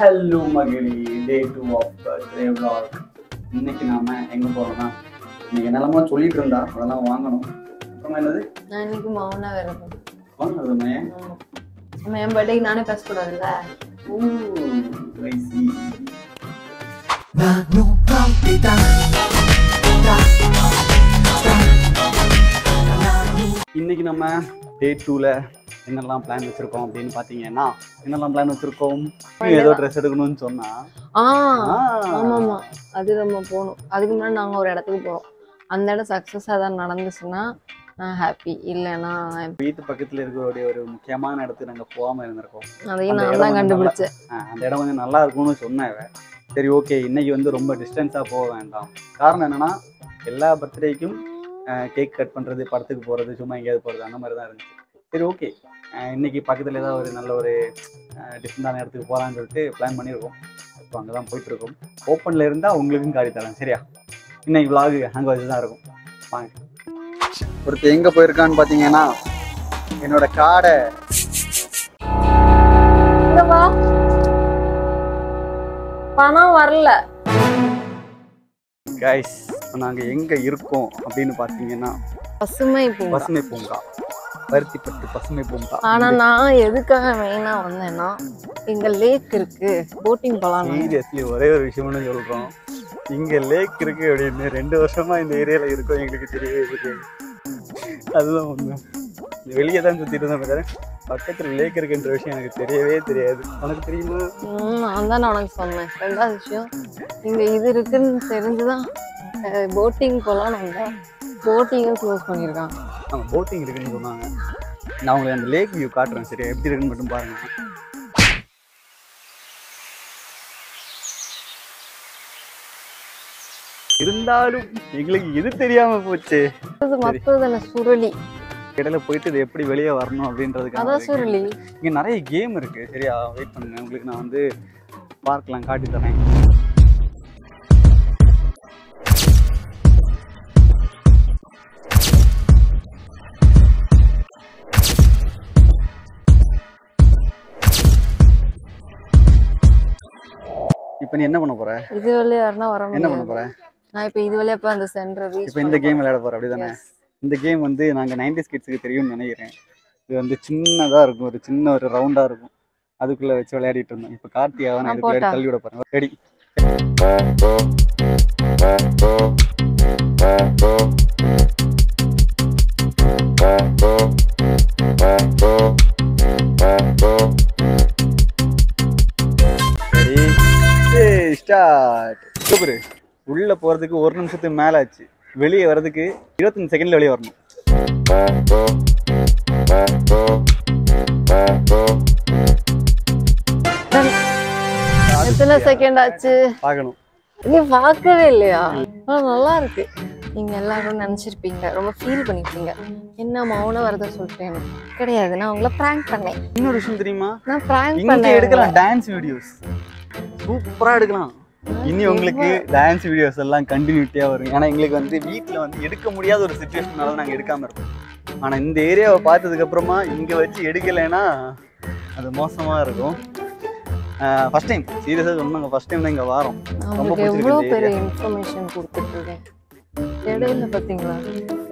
Hello மகிழி, day 2 of ட்ரே vlog. இன்னைக்கு நாம எங்க போறோம்னா, இன்னைக்கு என்னெல்லாமோ சொல்லிட்டு இருந்தா அதெல்லாம் வாங்கணும். அப்புறமா என்னது, நான் இன்னைக்கு மௌன விரதம். வாங்கணுமே. நம்ம என் பர்த்டேக்கு நானே பேசக்கூடாதுல்ல. இன்னைக்கு நம்ம டே 2ல என்னெல்லாம் பிளான் வச்சிருக்கோம் அப்படின்னு பாத்தீங்கன்னா, என்னெல்லாம் பிளான் வச்சிருக்கோம், ஏதோ ட்ரெஸ் எடுக்கணும்னு சொன்னா ஆமா அது நம்ம போகணும். அதுக்கு முன்னாடி நாங்க ஒரு இடத்துக்கு போறோம். அந்த இடம் சக்சஸா தான் நடந்துச்சுன்னா நான் ஹாப்பி, இல்லைன்னா வீட்டு பக்கத்துல இருக்கிற ஒரு முக்கியமான இடத்துக்கு நாங்க போகாம இருந்திருக்கோம். அதையும் நான் தான் கண்டுபிடிச்சேன். அந்த இடம் கொஞ்சம் நல்லா இருக்கும்னு சொன்னேன். சரி, ஓகே, இன்னைக்கு வந்து ரொம்ப டிஸ்டன்ஸா போக வேண்டாம். காரணம் என்னன்னா, எல்லா பர்த்டேக்கும் கேக் கட் பண்றது, படத்துக்கு போறது, சும்மா எங்கேயாவது போறது, அந்த மாதிரி தான் இருந்துச்சு. சரி, ஓகே, இன்னைக்கு பக்கத்துல ஏதாவது ஒரு நல்ல ஒரு டிஃப்ரெண்டான இடத்துக்கு போகலான்னு சொல்லிட்டு பிளான் பண்ணியிருக்கோம். இப்போ அங்கே தான் போயிட்டு இருக்கோம். ஓப்பன்ல இருந்தா உங்களுக்கும் காடி தரேன், சரியா? இன்னைக்கு vlog அங்கே வச்சு தான் இருக்கும். வாங்க. ஒருத்தர் எங்க போயிருக்கான்னு பாத்தீங்கன்னா, என்னோட காடை பணம் வரல. கைஸ், நாங்க எங்க இருக்கோம் அப்படின்னு பாத்தீங்கன்னா, பசுமை பூங்கா, பருத்திப்பட்டு பசுமை பூங்கா. ஆனா நான் எதுக்காக மெயினா வந்தேன்னா, இங்க லேக் இருக்கு, போட்டிங் போலாம். சீரியஸ்லி ஒரே ஒரு விஷயம்னு சொல்றோம், இங்க லேக் இருக்கு அப்படின்னு 2 வருஷமா இந்த ஏரியால இருக்கோம், எங்களுக்கு தெரியவே தெரியாது. அதுதான் ஒண்ணு. வெளியே தான் சுத்திட்டு இருந்தேன், பக்கத்துல லேக் இருக்குன்ற விஷயம் எனக்கு தெரியவே தெரியாது. உனக்கு தெரியுமா? நான் தான் உனக்கு சொன்னேன். ரெண்டாவது விஷயம், இங்க இது இருக்குன்னு தெரிஞ்சுதான் போட்டிங் போலான்னு வந்தேன். போட்டிங்கும் க்ளோஸ் பண்ணியிருக்காங்க. ஆமாம், போட்டிங் இருக்குன்னு சொன்னாங்க. நான் உங்களுக்கு அந்த லேக் வியூ காட்டுறேன், சரியா? எப்படி இருக்குன்னு மட்டும் பாருங்க. இருந்தாலும் எங்களுக்கு இது தெரியாம போச்சு. மத்ததுல சுருளி இடையில போயிட்டு இது எப்படி வெளியே வரணும் அப்படின்றதுக்கு அதான் சுருளி. இங்க நிறைய கேம் இருக்கு, சரியா? வெயிட் பண்ணுங்க, உங்களுக்கு நான் வந்து பார்க்கலாம், காட்டி தரேன். இப்ப நீ என்ன பண்ண போற? இது வழியா யாருன்னா வர முடியாது. என்ன பண்ண போற? நான் இப்ப இது வழியா அந்த சென்டர் ரீச். இப்ப இந்த கேம் விளையாட போற, அப்படிதானே? இந்த கேம் வந்து நாங்க 90s கிட்ஸ்க்கு தெரியும்னு நினைக்கிறேன். இது வந்து சின்னதா இருக்கும், ஒரு சின்ன ஒரு ரவுண்டா இருக்கும், அதுக்குள்ள வச்சு விளையாடிட்டு இருந்தோம். இப்ப கார்த்தியாவை நான் இதுக்குள்ள தள்ளி விட போறேன். ரெடி? ஸ்டார்ட். சூப்பர். உள்ள போறதுக்கு 1 நிமிஷத்துக்கு மேல ஆச்சு, வெளியே வர்றதுக்கு 25 செகண்ட்ல வெளியே வரணும். எத்தனை செகண்ட் ஆச்சு பார்க்கணும். நீ பார்க்கவே இல்லையா? நல்லா இருக்கு. நீங்க எல்லாரும் நினைச்சிருப்பீங்க, ரொம்ப ஃபீல் பண்ணிருப்பீங்க, என்ன மௌன விரதம் சொல்லிட்டேன்னு. கிடையாது, நான் உங்களை பிராங்க் பண்ணேன். இன்னொரு விஷயம் தெரியுமா? நான் பிராங்க் இங்க பண்ணேன். எடுக்கலாம் டான்ஸ் வீடியோஸ், சூப்பரா எடுக்கலாம். இனி உங்களுக்கு டான்ஸ் வீடியோஸ் எல்லாம் கண்டினியூட்டியா வரும். ஏன்னா எங்களுக்கு வந்து வீட்டுல வந்து எடுக்க முடியாத ஒரு சிச்சுவேஷனால நாங்க எடுக்காம இருக்கோம். ஆனா இந்த ஏரியாவை பார்த்ததுக்கு அப்புறமா இங்க வச்சு எடுக்கலைன்னா அது மோசமா இருக்கும். ஃபர்ஸ்ட் டைம், சீரியஸா சொன்னாங்க, ஃபர்ஸ்ட் டைம் தான் இங்க வரோம். ரொம்ப எவ்வளவு பெரிய இன்ஃபர்மேஷன் கொடுத்துட்டு இருக்கேன். இடையில பாத்தீங்களா,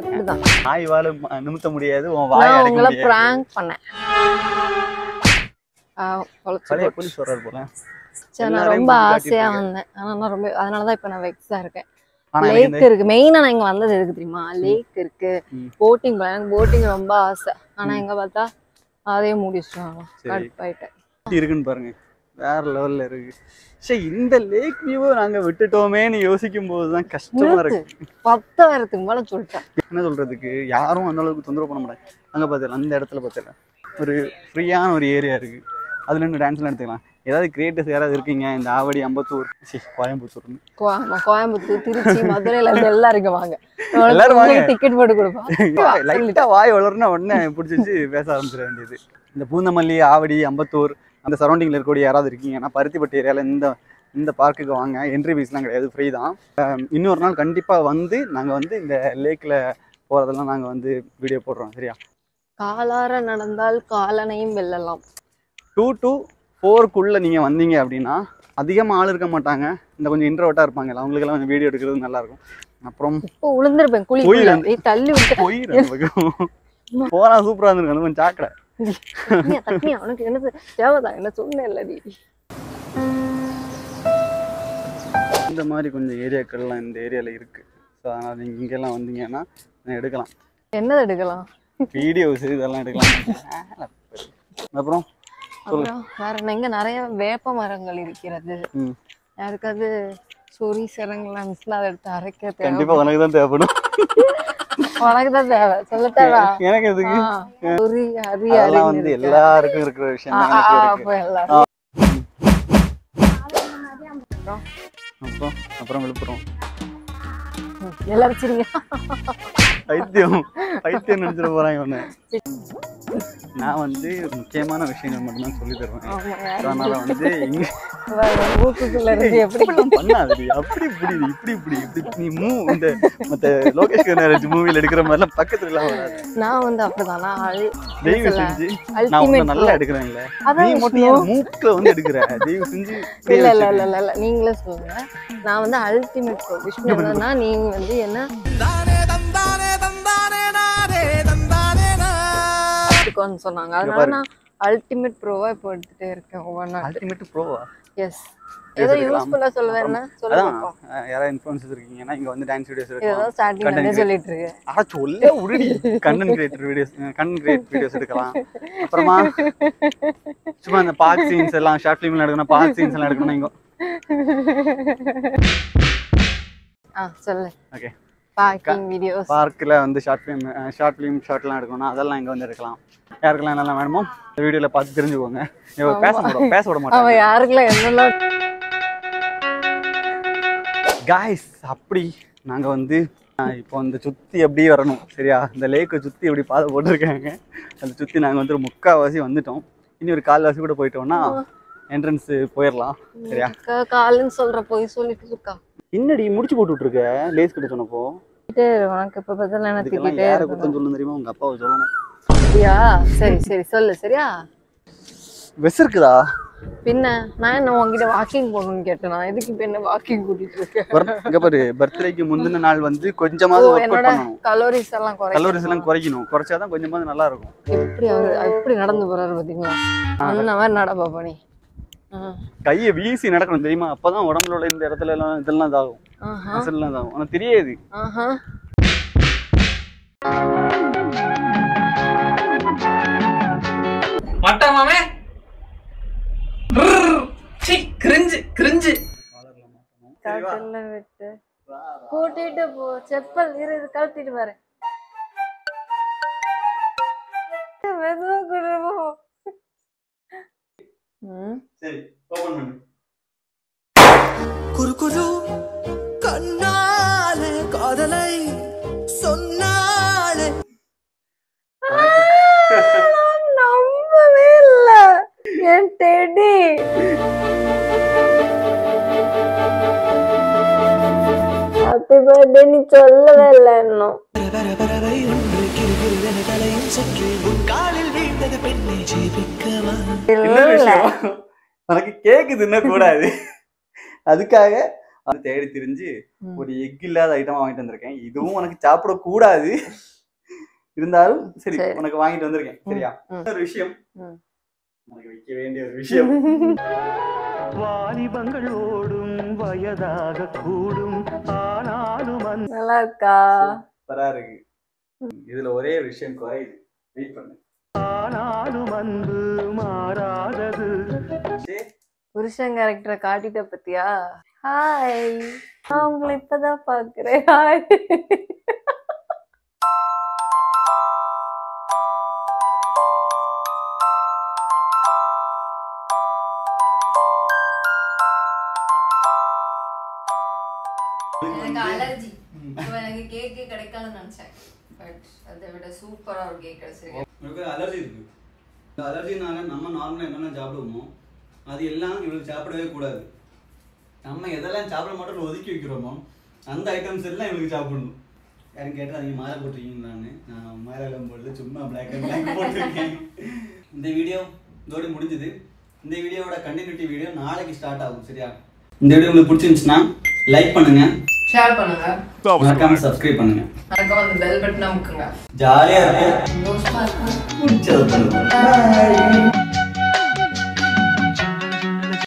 இப்படிதான் நாய் வாழ நிமித்த முடியாது, உன் வாயை அடக்க உங்களை முடியாது. பிராங்க் பண்ணேன். பழைய போலீஸ் வர்றாரு போல. நான் ரொம்ப ஆசையா வந்தேன், ஆனா நான் ரொம்ப, அதனாலதான் இப்ப நான் வெக்ஸா இருக்கேன். லேக் இருக்கு, மெயினா நான் இங்க வந்தது எதுக்கு தெரியுமா? லேக் இருக்கு, போட்டிங் போட்டிங் ரொம்ப ஆசை. ஆனா எங்க பார்த்தா அதையே முடிச்சிட்டாங்க. கடுப்பாயிட்டேன். இருக்குன்னு பாருங்க, வேற லெவல்ல இருக்கு. சரி, இந்த லேக் வியூவை நாங்க விட்டுட்டோமேன்னு யோசிக்கும் போதுதான் கஷ்டமா இருக்கு. 10,000க்கு மேல சொல்லிட்டேன். என்ன சொல்றதுக்கு, யாரும் அந்த அளவுக்கு தொந்தரவு பண்ண மாட்டாங்க. அங்க பார்த்தல, அந்த இடத்துல பார்த்தல ஒரு ஃப்ரீயான ஒரு ஏரியா இருக்கு, அதுல இருந்து டான்ஸ்லாம் எடுத்துக்கலாம். ஏதாவது கிரியேட்டர்ஸ் யாராவது இருக்கீங்க இந்த ஆவடி, அம்பத்தூர், கோயம்புத்தூர், கோயம்புத்தூர், திருச்சி, மதுரையில எல்லாம் இருக்கு, வாங்க. எல்லாரும் வாங்க, டிக்கெட் போட்டு கொடுப்போம். லைட்டா வாய் வளர்னா உடனே பிடிச்சி பேச ஆரம்பிச்சிட வேண்டியது. இந்த பூந்தமல்லி, ஆவடி, அம்பத்தூர் அந்த சரௌண்டிங்ல இருக்கக்கூடிய யாராவது இருக்கீங்கன்னா, பருத்திப்பட்டு ஏரியால இந்த பார்க்குக்கு வாங்க. என்ட்ரி ஃபீஸ்லாம் கிடையாது, ஃப்ரீ தான். இன்னொரு நாள் கண்டிப்பா வந்து நாங்க வந்து இந்த லேக்ல போறதெல்லாம் நாங்க வந்து வீடியோ போடுறோம், சரியா? காலார நடந்தால் காலனையும் வெல்லலாம். 2 to 4க்குள்ளே நீங்கள் வந்தீங்க அப்படின்னா அதிகமாக ஆள் இருக்க மாட்டாங்க. இந்த கொஞ்சம் இன்ட்ரோவர்ட்டாக இருப்பாங்க, அவங்களுக்கெல்லாம் கொஞ்சம் வீடியோ எடுக்கிறது நல்லாயிருக்கும். அப்புறம் இப்போ உளுந்துருப்பேன் குழி தள்ளி போனா சூப்பராக இருந்திருக்கும். அது கொஞ்சம் சாக்கடை. அவனுக்கு என்னது தேவைதான் என்ன சொன்னேன்ல நீ. இந்த மாதிரி கொஞ்சம் ஏரியாக்கள்லாம் இந்த ஏரியாவில் இருக்குது. ஸோ அதனால் நீங்கள் இங்கெல்லாம் வந்தீங்கன்னா எடுக்கலாம். என்னது எடுக்கலாம்? வீடியோஸ் இதெல்லாம் எடுக்கலாம். அப்புறம் வேற இங்க நிறைய வேப்ப மரங்கள் இருக்கிறது. யாருக்காவது சொறி சரங்கெல்லாம் இருந்துச்சுன்னா அதை எடுத்து அரைக்க கண்டிப்பா உனக்கு தான் தேவைப்படும். உனக்கு தான் தேவை சொல்லட்டா? எனக்கு எதுக்கு? சொறி அரி அதெல்லாம் வந்து எல்லாருக்கும் இருக்கிற விஷயம் தான். அப்புறம் விழுப்புரம் எல்லாரும் சரிங்க பைத்தியம் நினைச்சிட போறாங்க ஒண்ணு. நான் வந்து முக்கியமான விஷயங்கள் மட்டும்தான் சொல்லி தருவேன். அதனால வந்து பண்ணாதடி அப்படி புரியுது இப்படி இப்படி இப்படி நீ இந்த மத்த லோகேஷ் கனகராஜ் மூவில எடுக்கிற மாதிரி எல்லாம் பக்கத்துல எல்லாம் வராது. நான் வந்து அப்படிதான் தயவு செஞ்சு நான் உன்னை நல்லா எடுக்கிறேன்ல, நீ மட்டும் மூக்குல வந்து எடுக்கிற. தயவு செஞ்சு இல்ல நீங்களே சொல்லுங்க. நான் வந்து அல்டிமேட் விஷ்ணு என்னன்னா நீங்க வந்து என்ன சொன்னாங்க. அதனால நான் அல்டிமேட் ப்ரோவா இப்போ எடுத்துட்டே இருக்கேன் ஒவ்வொரு நாள். அல்டிமேட் ப்ரோவா? எஸ். ஏதோ யூஸ்ஃபுல்லா சொல்லுவேன்னா சொல்லுங்க. யாரா இன்ஃப்ளூயன்சர்ஸ் இருக்கீங்கன்னா இங்க வந்து டான்ஸ் வீடியோஸ் எடுக்கலாம். ஏதோ ஸ்டார்டிங்ல சொல்லிட்டு இருக்கேன். அட சொல்லே உருடி. கண்டென்ட் கிரியேட்டர் வீடியோஸ் எடுக்கலாம். அப்புறமா சும்மா அந்த பார்க் சீன்ஸ் எல்லாம் ஷார்ட் ஃபிலிம்ல எடுக்கணும், பார்க் சீன்ஸ் எல்லாம் எடுக்கணும் இங்க. சொல்லு. ஓகே. பார்க்கிங் வீடியோஸ் பார்க்ல வந்து ஷார்ட் ஃபிலிம்லாம் எடுக்கணும், அதெல்லாம் இங்க வந்து எடுக்கலாம். யாருக்கெல்லாம் என்னெல்லாம் வேணுமோ இந்த வீடியோல பார்த்து தெரிஞ்சுக்கோங்க. பேச விட மாட்டேன். அவன் யாருக்கெல்லாம் என்னெல்லாம் காய்ஸ் அப்படி நாங்க வந்து இப்போ அந்த சுத்தி அப்படியே வரணும் சரியா? இந்த லேக்கை சுத்தி எப்படி பாதை போட்டிருக்காங்க, அதை சுத்தி நாங்க வந்து ஒரு 3/4 வந்துட்டோம். இனி ஒரு 1/4 கூட போயிட்டோம்னா என்ட்ரன்ஸ் போயிடலாம் சரியா? காலுன்னு சொல்ற போய் சொல்லிட்டு இருக்கா. இன்னடி முடிச்சு போட்டு விட்டுருக்க லேஸ் கிட்ட சொன்னப்போ. உனக்கு இப்ப பதில் என்ன திட்டிட்டே யாரை குத்தம் சொல்லணும் தெரியுமா? உங்க அப்பாவை சொல்லணும். அப்படியா? சரி சரி சொல்லு. சரியா? வெஸ் இருக்குதா? பின்ன நான் என்ன உங்ககிட்ட வாக்கிங் போகணும்னு கேட்டேன். நான் எதுக்கு இப்ப என்ன வாக்கிங் கூட்டிட்டு இருக்கேன்? இங்க பாரு, பர்த்டேக்கு முந்தின நாள் வந்து கொஞ்சமாவது ஒர்க் அவுட் பண்ணணும். கலோரிஸ் எல்லாம் குறைக்கணும். குறைச்சாதான் கொஞ்சமாவது நல்லா இருக்கும். எப்படி நடந்து போறாரு பாத்தீங்களா? அந்த மாதிரி நட பாப்பா நீ. கையை வீசி நடக்கணும் தெரியுமா? அப்பதான் உடம்புல உள்ள இந்த இடத்துல எல்லாம் இதெல்லாம் இதாகும், மசில்லாம் இதாகும். உனக்கு தெரியாது. மாட்டாமாமே கிரிஞ்சு கிரிஞ்சு விட்டு கூட்டிட்டு போ. செப்பல் இரு கழட்டிட்டு பாரு. மெதுவா கூட்டிட்டு சரி ஓபன் பண்ணு. குறுகுறு கண்ணாலே காதலை சொன்னாலே நம்பவே இல்ல என் டெடி. ஹாப்பி பர்த்டே நீ சொல்லவே இல்லை இன்னும். பரபரவை ஒன்று கிருகிருவென தலையும் சற்று உன் காலில் வீழ்ந்தது பெண்ணை ஜெயிக்கவா. உனக்கு கேக்கு தின்ன கூடாது, அதுக்காக அது தேடி திரிஞ்சு ஒரு எக் இல்லாத ஐட்டமா வாங்கிட்டு வந்திருக்கேன். இதுவும் உனக்கு சாப்பிட கூடாது, இருந்தாலும் சரி உனக்கு வாங்கிட்டு வந்திருக்கேன் சரியா? ஒரு விஷயம் உனக்கு வைக்க வேண்டிய ஒரு விஷயம். வாலிபங்கள் ஓடும் வயதாக கூடும் ஆனாலும் நல்லா இருக்கா? சூப்பரா இருக்கு. இதுல ஒரே விஷயம் குறையுது, வெயிட் பண்ணு. ஆனாலும் அன்பு மாறாதது. புருஷன் கேரக்டரை காட்டிட்ட பத்தியா? ஹாய், நான் உங்களை இப்பதான் பாக்குறேன். ஹாய். எனக்கு அலர்ஜி, எனக்கு கேக்கே கிடைக்காதுன்னு நினைச்சேன். பட் அதை விட சூப்பரா ஒரு கேக் கிடைச்சிருக்கு. உங்களுக்கு அலர்ஜி இருக்கு. இந்த அலர்ஜினால நம்ம நார்மலாக என்னென்ன சாப்பிடுவோமோ அது எல்லாம் இவளுக்கு சாப்பிடவே கூடாது. நம்ம எதெல்லாம் சாப்பிட மாட்டோம்னு ஒதுக்கி வைக்கிறோமோ அந்த ஐட்டம்ஸ் எல்லாம் இவளுக்கு சாப்பிடணும். யாரும் கேட்டால் நீங்கள் மாலை போட்டிருக்கீங்களான்னு. நான் மாலை எல்லாம் போடல, சும்மா பிளாக் அண்ட் பிளாக் போட்டிருக்கேன். இந்த வீடியோ இதோடு முடிஞ்சுது. இந்த வீடியோவோட கண்டினியூட்டி வீடியோ நாளைக்கு ஸ்டார்ட் ஆகும். சரியா? இந்த வீடியோ உங்களுக்கு பிடிச்சிருந்துச்சுன்னா லைக் பண்ணுங்க, ஷேர் பண்ணுங்க, மறக்காம சப்ஸ்கிரைப் பண்ணுங்க, மறக்காம அந்த பெல் பட்டன் அமுக்குங்க. ஜாலியா இருக்கும், பிடிச்சதை பண்ணுங்க.